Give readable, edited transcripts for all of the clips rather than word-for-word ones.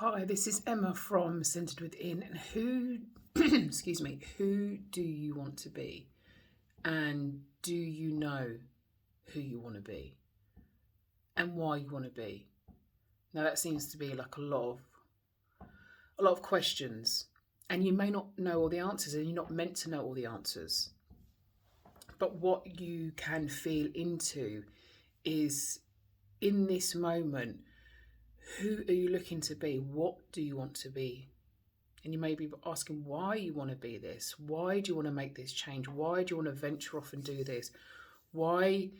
Hi, this is Emma from Centered Within. And who, excuse me, who do you want to be? And do you know who you want to be and why you want to be? Now that seems to be like a lot of questions, and you may not know all the answers, and you're not meant to know all the answers. But what you can feel into is, in this moment, who are you looking to be? What do you want to be? And you may be asking why you want to be this. Why do you want to make this change? Why do you want to venture off and do this? Why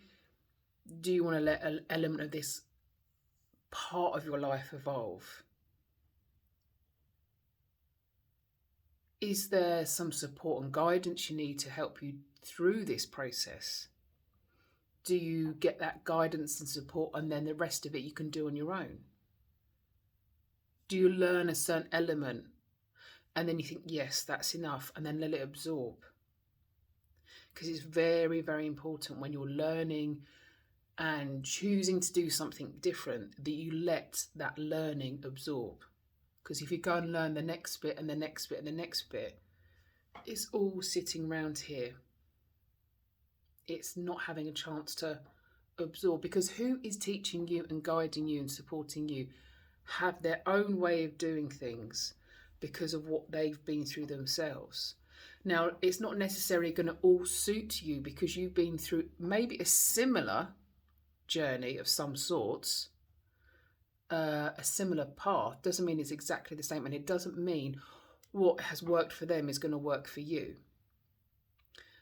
do you want to let an element of this part of your life evolve? Is there some support and guidance you need to help you through this process? Do you get that guidance and support, and then the rest of it you can do on your own? Do you learn a certain element and then you think, yes, that's enough, and then let it absorb? Because it's very, very important when you're learning and choosing to do something different that you let that learning absorb. Because if you go and learn the next bit and the next bit and the next bit, it's all sitting round here. It's not having a chance to absorb, because who is teaching you and guiding you and supporting you have their own way of doing things because of what they've been through themselves. Now, it's not necessarily going to all suit you because you've been through maybe a similar journey of some sorts, a similar path. Doesn't mean it's exactly the same, and it doesn't mean what has worked for them is going to work for you.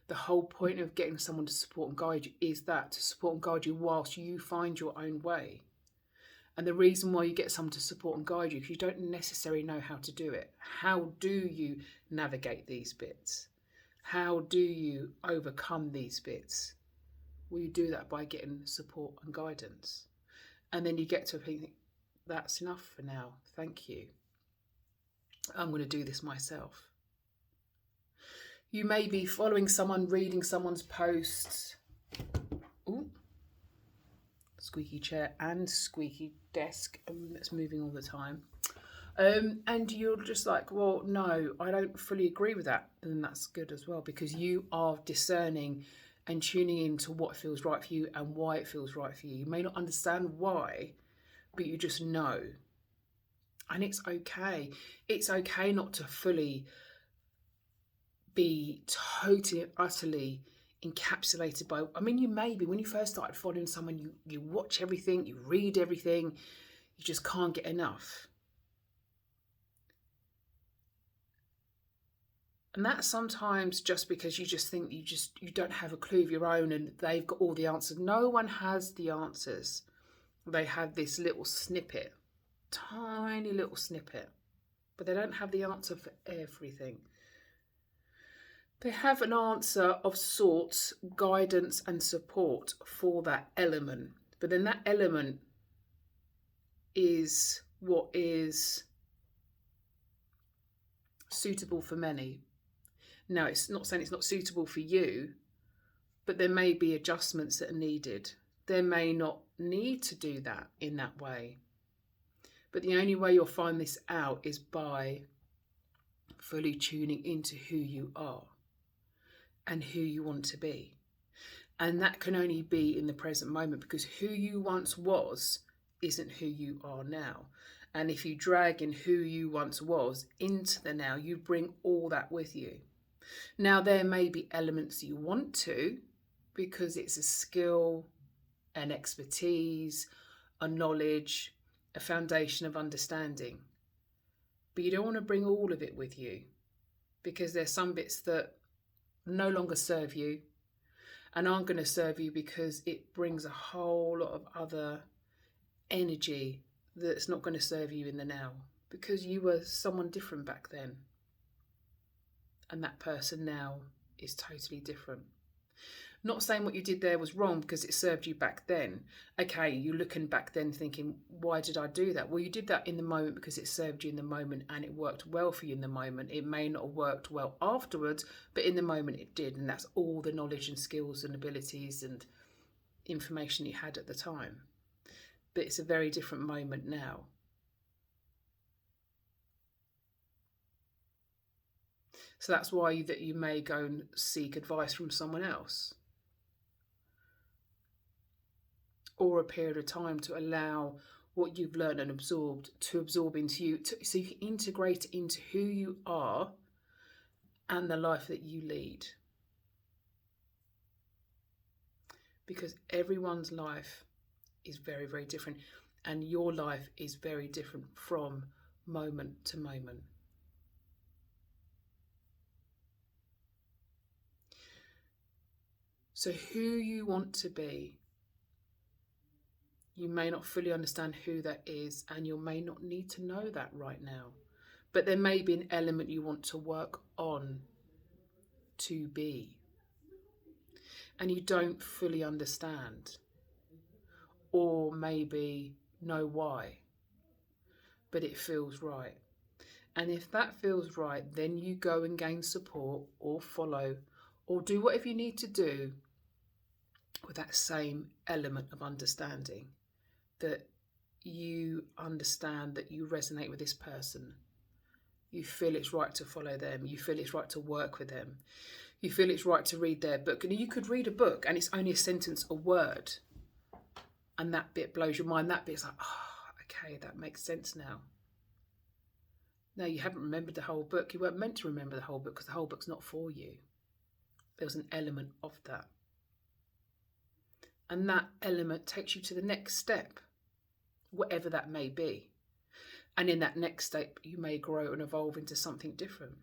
The whole point of getting someone to support and guide you is that, to support and guide you whilst you find your own way. And the reason why you get someone to support and guide you, because you don't necessarily know how to do it. How do you navigate these bits? How do you overcome these bits? Well, you do that by getting support and guidance. And then you get to a point, think, that's enough for now. Thank you. I'm going to do this myself. You may be following someone, reading someone's posts. Ooh. Squeaky chair and squeaky desk that's moving all the time, and you're just like, well, no, I don't fully agree with that. Then that's good as well, because you are discerning and tuning into what feels right for you and why it feels right for you. You may not understand why, but you just know, and it's okay. It's okay not to fully be totally utterly encapsulated by, you may be, when you first started following someone, you watch everything, you read everything, you just can't get enough. And that's sometimes just because you just think you don't have a clue of your own and they've got all the answers. No one has the answers. They have this little snippet, tiny little snippet, but they don't have the answer for everything. They have an answer of sorts, guidance and support for that element. But then that element is what is suitable for many. Now, it's not saying it's not suitable for you, but there may be adjustments that are needed. There may not need to do that in that way. But the only way you'll find this out is by fully tuning into who you are and who you want to be. And that can only be in the present moment, because who you once was isn't who you are now. And if you drag in who you once was into the now, you bring all that with you. Now, there may be elements you want to, because it's a skill, an expertise, a knowledge, a foundation of understanding. But you don't want to bring all of it with you, because there's some bits that no longer serve you and aren't going to serve you, because it brings a whole lot of other energy that's not going to serve you in the now, because you were someone different back then and that person now is totally different. Not saying what you did there was wrong because it served you back then. Okay, you're looking back then thinking, why did I do that? Well, you did that in the moment because it served you in the moment and it worked well for you in the moment. It may not have worked well afterwards, but in the moment it did. And that's all the knowledge and skills and abilities and information you had at the time. But it's a very different moment now. So that's why that you may go and seek advice from someone else, or a period of time to allow what you've learned and absorbed to absorb into you, so you can integrate it into who you are and the life that you lead. Because everyone's life is very, very different, and your life is very different from moment to moment. So who you want to be, you may not fully understand who that is, and you may not need to know that right now. But there may be an element you want to work on to be, and you don't fully understand, or maybe know why, but it feels right. And if that feels right, then you go and gain support, or follow, or do whatever you need to do with that same element of understanding, that you understand that you resonate with this person. You feel it's right to follow them. You feel it's right to work with them. You feel it's right to read their book. And you could read a book and it's only a sentence, a word, and that bit blows your mind. That bit's like, oh, okay, that makes sense now. No, you haven't remembered the whole book. You weren't meant to remember the whole book, because the whole book's not for you. There was an element of that. And that element takes you to the next step, whatever that may be. And in that next step, you may grow and evolve into something different.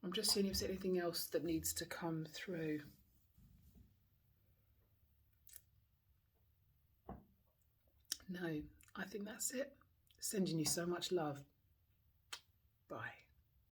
I'm just seeing if there's anything else that needs to come through. No, I think that's it. Sending you so much love. Bye.